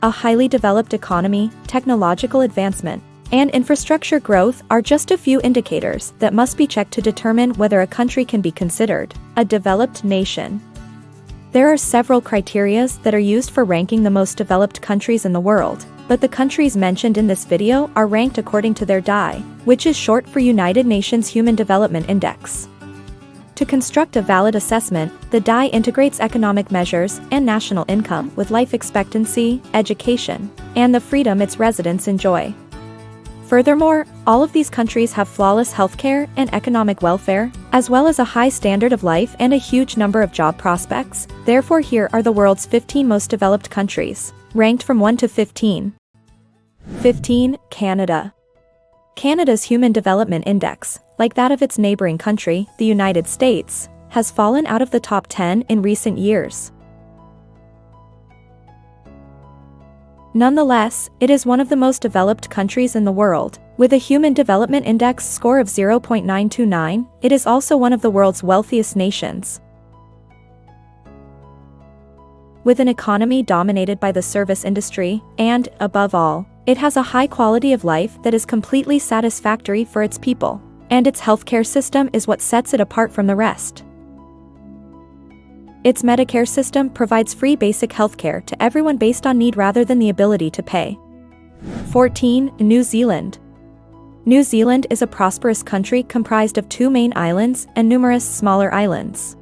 a highly developed economy, technological advancement, and infrastructure growth are just a few indicators that must be checked to determine whether a country can be considered a developed nation. There are several criteria that are used for ranking the most developed countries in the world, but the countries mentioned in this video are ranked according to their DI, which is short for United Nations Human Development Index. To construct a valid assessment, the DI integrates economic measures and national income with life expectancy, education, and the freedom its residents enjoy. Furthermore, all of these countries have flawless healthcare and economic welfare, as well as a high standard of life and a huge number of job prospects. Therefore, here are the world's 15 most developed countries, ranked from 1 to 15. 15. Canada. Canada's Human Development Index, like that of its neighboring country, the United States, has fallen out of the top 10 in recent years. Nonetheless, it is one of the most developed countries in the world. With a Human Development Index score of 0.929, it is also one of the world's wealthiest nations. With an economy dominated by the service industry, and, above all, it has a high quality of life that is completely satisfactory for its people, and its healthcare system is what sets it apart from the rest. Its Medicare system provides free basic healthcare to everyone based on need rather than the ability to pay. 14. New Zealand. New Zealand is a prosperous country comprised of 2 main islands and numerous smaller islands.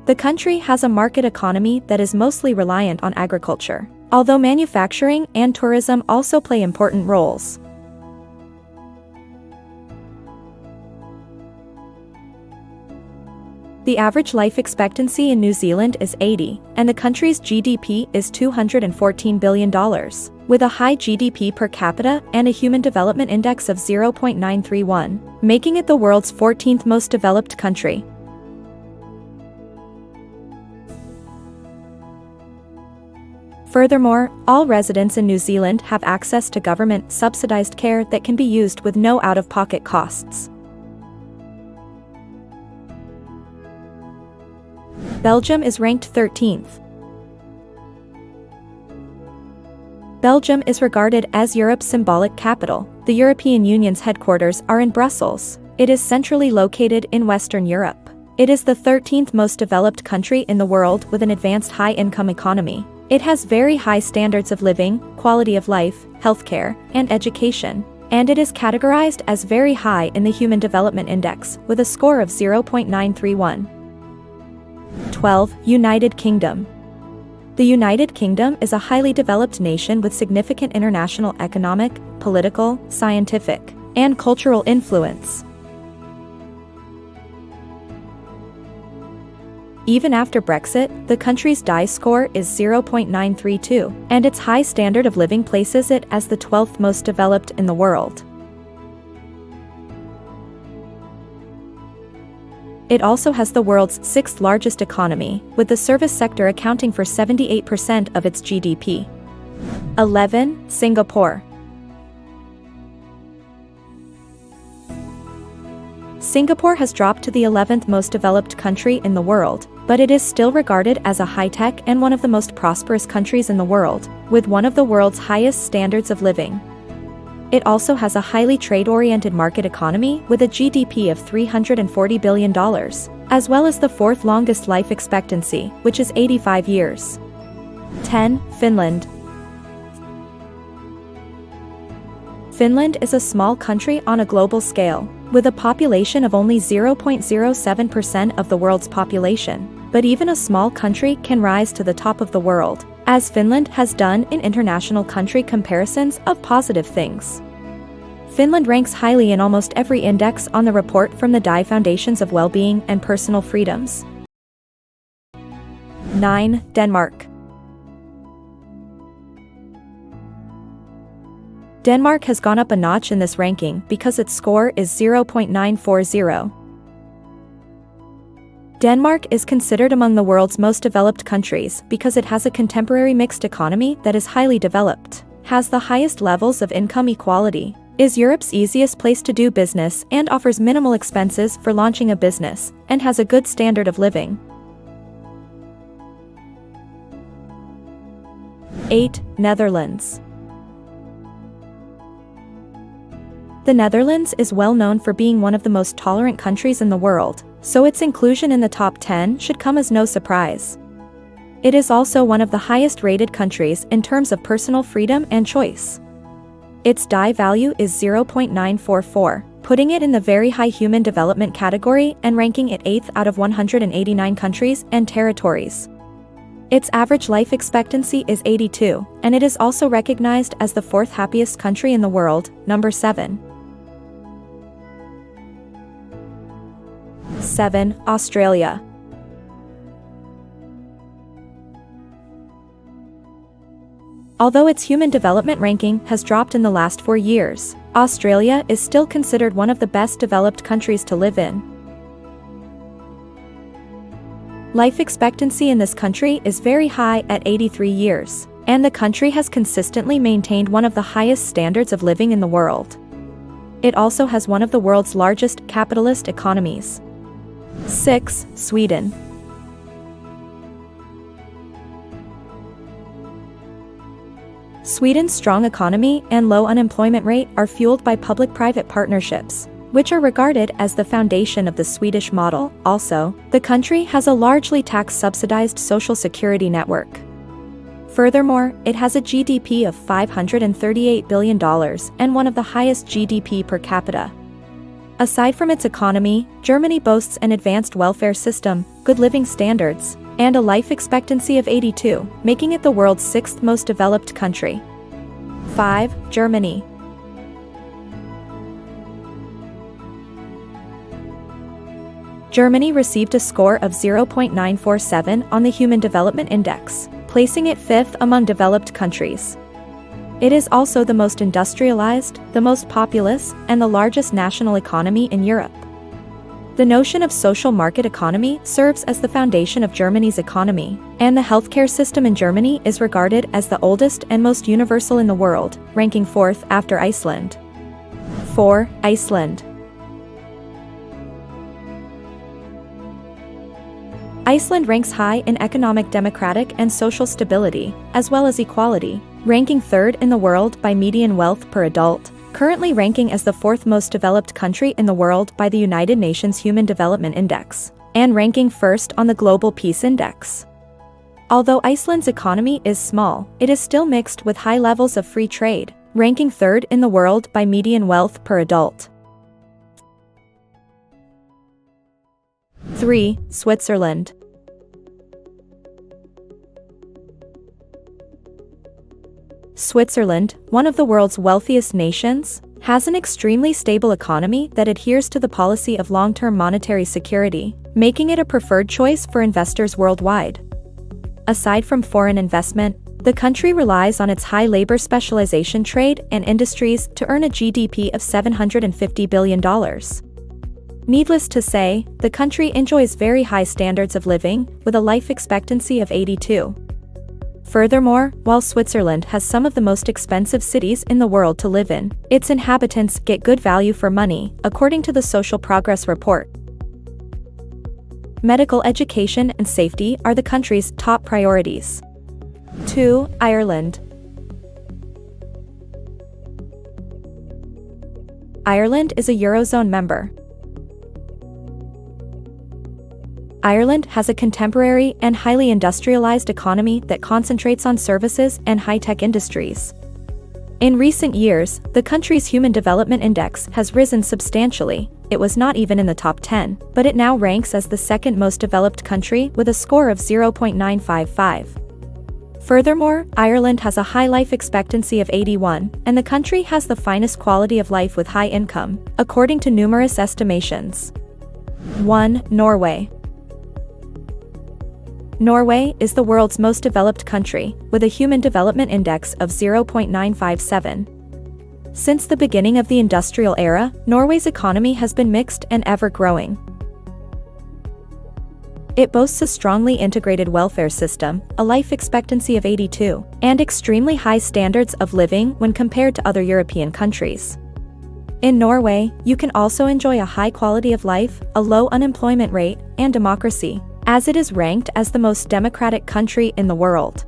The country has a market economy that is mostly reliant on agriculture, although manufacturing and tourism also play important roles. The average life expectancy in New Zealand is 80, and the country's GDP is $214 billion, with a high GDP per capita and a Human Development Index of 0.931, making it the world's 14th most developed country. Furthermore, all residents in New Zealand have access to government-subsidized care that can be used with no out-of-pocket costs. Belgium is ranked 13th. Belgium is regarded as Europe's symbolic capital. The European Union's headquarters are in Brussels. It is centrally located in Western Europe. It is the 13th most developed country in the world with an advanced high-income economy. It has very high standards of living, quality of life, healthcare, and education, and it is categorized as very high in the Human Development Index with a score of 0.931. 12. United Kingdom. The United Kingdom is a highly developed nation with significant international economic, political, scientific, and cultural influence. Even after Brexit, the country's DI score is 0.932, and its high standard of living places it as the 12th most developed in the world. It also has the world's 6th largest economy, with the service sector accounting for 78% of its GDP. 11. Singapore. Singapore has dropped to the 11th most developed country in the world, but it is still regarded as a high-tech and one of the most prosperous countries in the world, with one of the world's highest standards of living. It also has a highly trade-oriented market economy with a GDP of $340 billion, as well as the 4th longest life expectancy, which is 85 years. 10. Finland. Finland is a small country on a global scale, with a population of only 0.07% of the world's population, but even a small country can rise to the top of the world, as Finland has done in international country comparisons of positive things. Finland ranks highly in almost every index on the report from the DI Foundations of Well-being and Personal Freedoms. 9. Denmark. Denmark has gone up a notch in this ranking because its score is 0.940. Denmark is considered among the world's most developed countries because it has a contemporary mixed economy that is highly developed, has the highest levels of income equality, is Europe's easiest place to do business and offers minimal expenses for launching a business, and has a good standard of living. 8. Netherlands. The Netherlands is well known for being one of the most tolerant countries in the world, so its inclusion in the top 10 should come as no surprise. It is also one of the highest-rated countries in terms of personal freedom and choice. Its DI value is 0.944, putting it in the very high human development category and ranking it 8th out of 189 countries and territories. Its average life expectancy is 82, and it is also recognized as the 4th happiest country in the world, number 7. 7. Australia. Although its human development ranking has dropped in the last 4 years, Australia is still considered one of the best developed countries to live in. Life expectancy in this country is very high at 83 years, and the country has consistently maintained one of the highest standards of living in the world. It also has one of the world's largest capitalist economies. 6. Sweden. Sweden's strong economy and low unemployment rate are fueled by public-private partnerships, which are regarded as the foundation of the Swedish model. Also, the country has a largely tax-subsidized social security network. Furthermore, it has a GDP of $538 billion and one of the highest GDP per capita. Aside from its economy, Germany boasts an advanced welfare system, good living standards, and a life expectancy of 82, making it the world's 6th most developed country. 5. Germany. Germany received a score of 0.947 on the Human Development Index, placing it 5th among developed countries. It is also the most industrialized, the most populous, and the largest national economy in Europe. The notion of social market economy serves as the foundation of Germany's economy, and the healthcare system in Germany is regarded as the oldest and most universal in the world, ranking 4th after Iceland. 4. Iceland. Iceland ranks high in economic, democratic, and social stability, as well as equality, ranking 3rd in the world by median wealth per adult, currently ranking as the 4th most developed country in the world by the United Nations Human Development Index, and ranking 1st on the Global Peace Index. Although Iceland's economy is small, it is still mixed with high levels of free trade, ranking 3rd in the world by median wealth per adult. 3. Switzerland. Switzerland, one of the world's wealthiest nations, has an extremely stable economy that adheres to the policy of long-term monetary security, making it a preferred choice for investors worldwide. Aside from foreign investment, the country relies on its high labor specialization trade and industries to earn a GDP of $750 billion. Needless to say, the country enjoys very high standards of living, with a life expectancy of 82. Furthermore, while Switzerland has some of the most expensive cities in the world to live in, its inhabitants get good value for money, according to the Social Progress Report. Medical education and safety are the country's top priorities. 2. Ireland. Ireland is a Eurozone member. Ireland has a contemporary and highly industrialized economy that concentrates on services and high-tech industries. In recent years, the country's Human Development Index has risen substantially. It was not even in the top 10, but it now ranks as the 2nd most developed country with a score of 0.955. Furthermore, Ireland has a high life expectancy of 81, and the country has the finest quality of life with high income, according to numerous estimations. 1. Norway. Norway is the world's most developed country, with a Human Development Index of 0.957. Since the beginning of the industrial era, Norway's economy has been mixed and ever-growing. It boasts a strongly integrated welfare system, a life expectancy of 82, and extremely high standards of living when compared to other European countries. In Norway, you can also enjoy a high quality of life, a low unemployment rate, and democracy, as it is ranked as the most democratic country in the world.